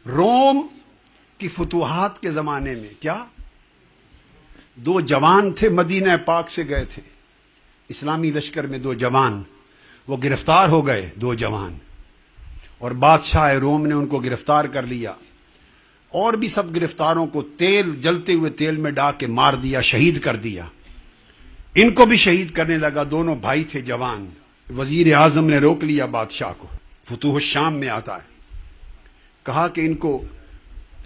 روم کی فتوحات کے زمانے میں کیا دو جوان تھے، مدینہ پاک سے گئے تھے اسلامی لشکر میں، دو جوان وہ گرفتار ہو گئے، دو جوان، اور بادشاہ روم نے ان کو گرفتار کر لیا، اور بھی سب گرفتاروں کو تیل، جلتے ہوئے تیل میں ڈال کے مار دیا، شہید کر دیا۔ ان کو بھی شہید کرنے لگا، دونوں بھائی تھے جوان۔ وزیر اعظم نے روک لیا بادشاہ کو، فتوح الشام میں آتا ہے، کہا کہ ان کو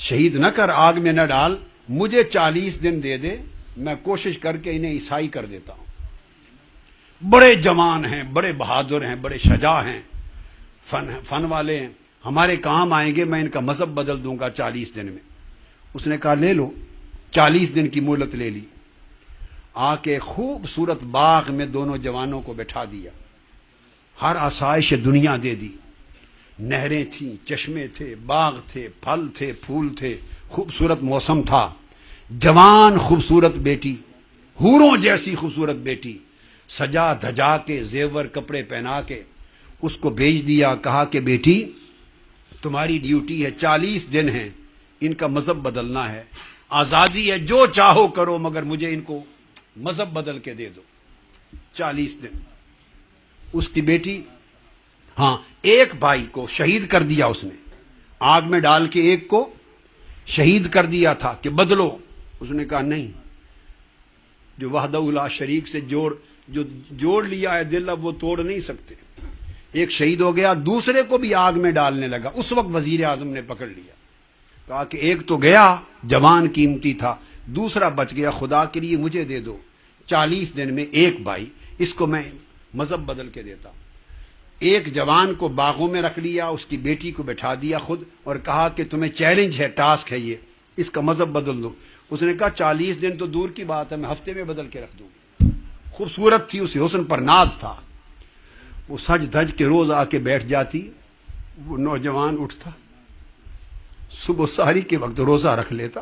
شہید نہ کر، آگ میں نہ ڈال، مجھے 40 دن دے دے، میں کوشش کر کے انہیں عیسائی کر دیتا ہوں۔ بڑے جوان ہیں، بڑے بہادر ہیں، بڑے شجاع ہیں، فن والے ہیں، ہمارے کام آئیں گے، میں ان کا مذہب بدل دوں گا 40 دن میں۔ اس نے کہا لے لو، 40 دن کی مہلت لے لی۔ آ کے خوبصورت باغ میں دونوں جوانوں کو بٹھا دیا، ہر آسائش دنیا دے دی، نہریں تھیں، چشمے تھے، باغ تھے، پھل تھے، پھول تھے، خوبصورت موسم تھا۔ جوان خوبصورت بیٹی، حوروں جیسی خوبصورت بیٹی، سجا دھجا کے، زیور کپڑے پہنا کے اس کو بھیج دیا، کہا کہ بیٹی تمہاری ڈیوٹی ہے، 40 دن ہیں، ان کا مذہب بدلنا ہے، آزادی ہے، جو چاہو کرو، مگر مجھے ان کو مذہب بدل کے دے دو۔ 40 دن۔ اس کی بیٹی، ہاں، ایک بھائی کو شہید کر دیا اس نے، آگ میں ڈال کے ایک کو شہید کر دیا تھا کہ بدلو۔ اس نے کہا نہیں، جو وحدہ لا شریک سے جوڑ لیا ہے دل، اب وہ توڑ نہیں سکتے۔ ایک شہید ہو گیا، دوسرے کو بھی آگ میں ڈالنے لگا۔ اس وقت وزیر اعظم نے پکڑ لیا، کہا کہ ایک تو گیا، جوان قیمتی تھا، دوسرا بچ گیا، خدا کے لیے مجھے دے دو، 40 دن میں ایک بھائی، اس کو میں مذہب بدل کے دیتا ہوں۔ ایک جوان کو باغوں میں رکھ لیا، اس کی بیٹی کو بٹھا دیا خود، اور کہا کہ تمہیں چیلنج ہے، ٹاسک ہے یہ، اس کا مذہب بدل دو۔ اس نے کہا 40 دن تو دور کی بات ہے، میں ہفتے میں بدل کے رکھ دوں گی۔ خوبصورت تھی، اسے حسن پر ناز تھا، وہ سج دھج کے روز آ کے بیٹھ جاتی، وہ نوجوان اٹھتا، صبح سحری کے وقت روزہ رکھ لیتا،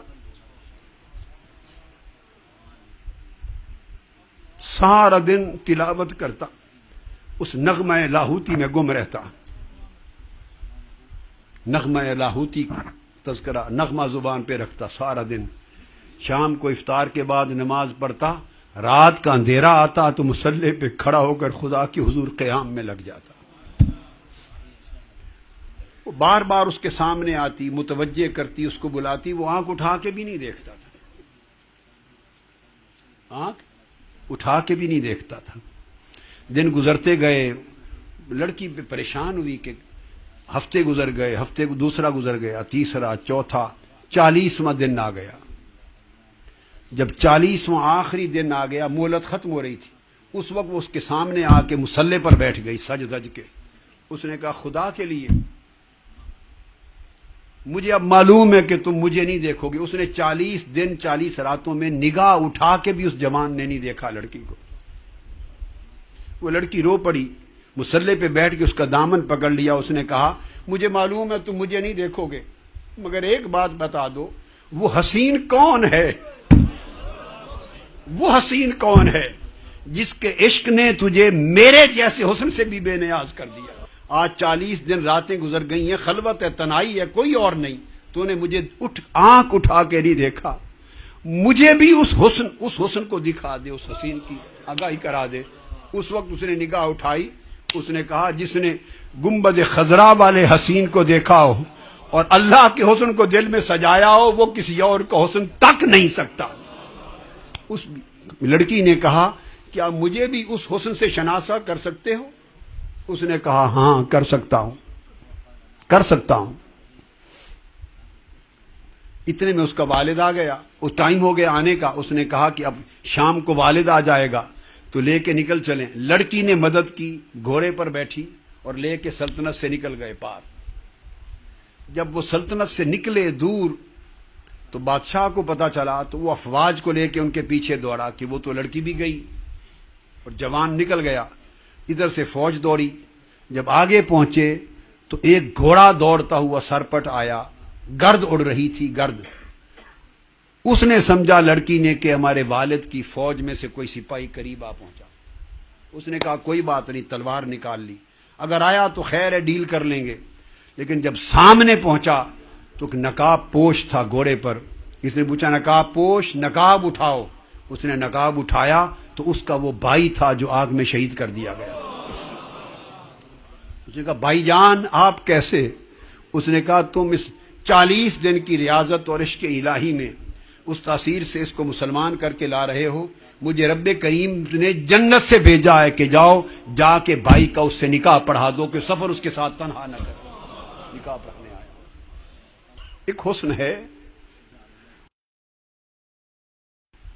سارا دن تلاوت کرتا، اس نغمہ لاہوتی میں گم رہتا، نغمہ لاہوتی تذکرہ نغمہ زبان پہ رکھتا سارا دن۔ شام کو افطار کے بعد نماز پڑھتا، رات کا اندھیرا آتا تو مصلی پہ کھڑا ہو کر خدا کی حضور قیام میں لگ جاتا۔ وہ بار بار اس کے سامنے آتی، متوجہ کرتی، اس کو بلاتی، وہ آنکھ اٹھا کے بھی نہیں دیکھتا تھا، آنکھ اٹھا کے بھی نہیں دیکھتا تھا۔ دن گزرتے گئے، لڑکی پہ پریشان ہوئی کہ ہفتے گزر گئے، ہفتے کو دوسرا گزر گیا، تیسرا، چوتھا، 40واں دن آ گیا۔ جب 40واں آخری دن آ گیا، مہلت ختم ہو رہی تھی، اس وقت وہ اس کے سامنے آ کے مصلی پر بیٹھ گئی سج دھج کے۔ اس نے کہا خدا کے لیے مجھے اب معلوم ہے کہ تم مجھے نہیں دیکھو گے۔ اس نے 40 دن 40 راتوں میں نگاہ اٹھا کے بھی اس جوان نے نہیں دیکھا لڑکی کو۔ وہ لڑکی رو پڑی، مصلی پہ بیٹھ کے اس کا دامن پکڑ لیا۔ اس نے کہا مجھے معلوم ہے تم مجھے نہیں دیکھو گے، مگر ایک بات بتا دو، وہ حسین کون ہے؟ وہ حسین کون ہے جس کے عشق نے تجھے میرے جیسے حسن سے بھی بے نیاز کر دیا؟ آج 40 دن راتیں گزر گئی ہیں، خلوت ہے، تنہائی ہے، کوئی اور نہیں، تو نے مجھے آنکھ اٹھا کے نہیں دیکھا، مجھے بھی اس حسن کو دکھا دے، اس حسین کی آگاہی کرا دے۔ اس وقت اس نے نگاہ اٹھائی، اس نے کہا جس نے گنبد خضرا والے حسین کو دیکھا ہو اور اللہ کے حسن کو دل میں سجایا ہو، وہ کسی اور کا حسن تک نہیں سکتا۔ اس لڑکی نے کہا کیا مجھے بھی اس حسن سے شناسا کر سکتے ہو؟ اس نے کہا ہاں کر سکتا ہوں، کر سکتا ہوں۔ اتنے میں اس کا والد آ گیا، اس ٹائم ہو گیا آنے کا۔ اس نے کہا کہ اب شام کو والد آ جائے گا تو لے کے نکل چلیں۔ لڑکی نے مدد کی، گھوڑے پر بیٹھی اور لے کے سلطنت سے نکل گئے پار۔ جب وہ سلطنت سے نکلے دور تو بادشاہ کو پتا چلا، تو وہ افواج کو لے کے ان کے پیچھے دوڑا کہ وہ تو لڑکی بھی گئی اور جوان نکل گیا۔ ادھر سے فوج دوڑی، جب آگے پہنچے تو ایک گھوڑا دوڑتا ہوا سرپٹ آیا، گرد اڑ رہی تھی، گرد۔ اس نے سمجھا لڑکی نے کہ ہمارے والد کی فوج میں سے کوئی سپاہی قریب آ پہنچا۔ اس نے کہا کوئی بات نہیں، تلوار نکال لی، اگر آیا تو خیر ہے، ڈیل کر لیں گے۔ لیکن جب سامنے پہنچا تو ایک نقاب پوش تھا گھوڑے پر. اس نے پوچھا نقاب پوش نقاب اٹھاؤ. اس نے نقاب اٹھایا تو اس کا وہ بھائی تھا جو آگ میں شہید کر دیا گیا. اس نے کہا بھائی جان آپ کیسے؟ اس نے کہا تم اس 40 دن کی ریاضت اور عشق الہی میں اس تاثیر سے اس کو مسلمان کر کے لا رہے ہو. مجھے رب کریم نے جنت سے بھیجا ہے کہ جاؤ جا کے بھائی کا اس سے نکاح پڑھا دو کہ سفر اس کے ساتھ تنہا نہ کرے. نکاح پڑھنے آیا. ایک حسن ہے.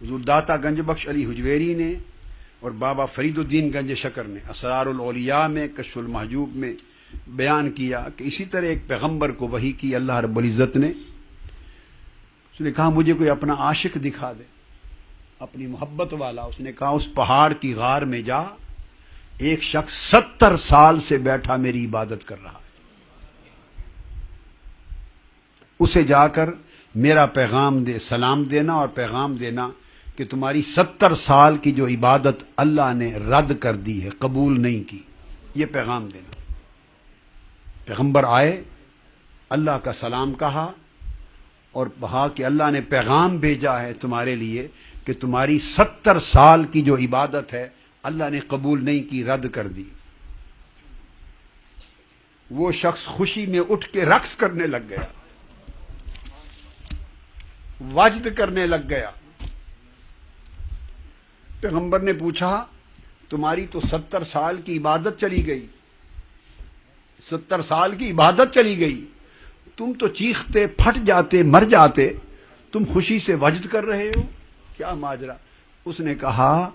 حضور داتا گنج بخش علی حجویری نے اور بابا فرید الدین گنج شکر نے اسرار الاولیاء میں کشف المحجوب میں بیان کیا کہ اسی طرح ایک پیغمبر کو وحی کی اللہ رب العزت نے. اس نے کہا مجھے کوئی اپنا عاشق دکھا دے، اپنی محبت والا. اس نے کہا اس پہاڑ کی غار میں جا، ایک شخص 70 سال سے بیٹھا میری عبادت کر رہا ہے، اسے جا کر میرا پیغام دے، سلام دینا اور پیغام دینا کہ تمہاری 70 سال کی جو عبادت اللہ نے رد کر دی ہے، قبول نہیں کی، یہ پیغام دینا. پیغمبر آئے، اللہ کا سلام کہا اور کہا کہ اللہ نے پیغام بھیجا ہے تمہارے لیے کہ تمہاری 70 سال کی جو عبادت ہے اللہ نے قبول نہیں کی، رد کر دی. وہ شخص خوشی میں اٹھ کے رقص کرنے لگ گیا، وجد کرنے لگ گیا. پیغمبر نے پوچھا تمہاری تو 70 سال کی عبادت چلی گئی، 70 سال کی عبادت چلی گئی، تم تو چیختے پھٹ جاتے مر جاتے، تم خوشی سے وجد کر رہے ہو، کیا ماجرا؟ اس نے کہا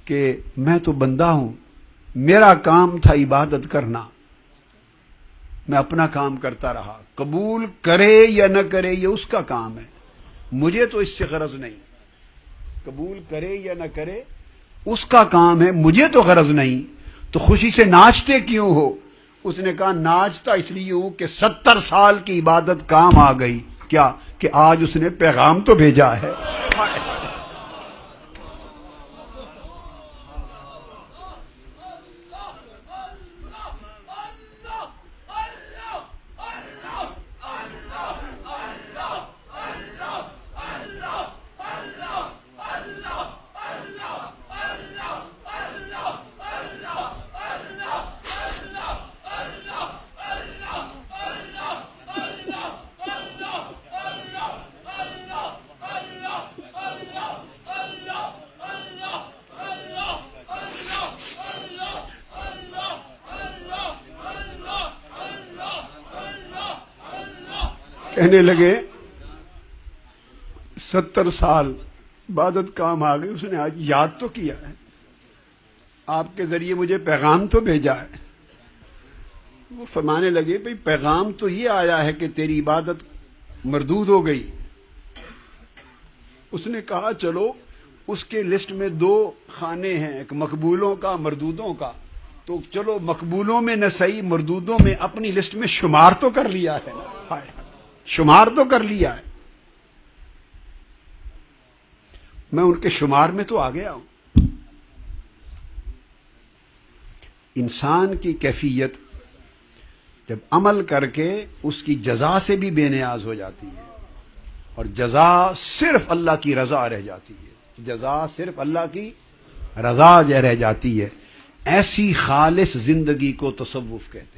کہ میں تو بندہ ہوں، میرا کام تھا عبادت کرنا، میں اپنا کام کرتا رہا، قبول کرے یا نہ کرے یہ اس کا کام ہے، مجھے تو اس سے غرض نہیں. قبول کرے یا نہ کرے اس کا کام ہے، مجھے تو غرض نہیں. تو خوشی سے ناچتے کیوں ہو؟ اس نے کہا ناچتا اس لیے ہوں کہ 70 سال کی عبادت کام آ گئی. کیا کہ آج اس نے پیغام تو بھیجا ہے. کہنے لگے 70 سال عبادت کام آ گئی، اس نے آج یاد تو کیا ہے، آپ کے ذریعے مجھے پیغام تو بھیجا ہے. وہ فرمانے لگے بھئی پیغام تو یہ آیا ہے کہ تیری عبادت مردود ہو گئی. اس نے کہا چلو اس کے لسٹ میں 2 خانے ہیں، ایک مقبولوں کا مردودوں کا، تو چلو مقبولوں میں نہ صحیح مردودوں میں اپنی لسٹ میں شمار تو کر لیا ہے، شمار تو کر لیا ہے. میں ان کے شمار میں تو آ گیا ہوں. انسان کی کیفیت جب عمل کر کے اس کی جزا سے بھی بے نیاز ہو جاتی ہے، اور جزا صرف اللہ کی رضا رہ جاتی ہے، جزا صرف اللہ کی رضا رہ جاتی ہے، ایسی خالص زندگی کو تصوف کہتے ہیں.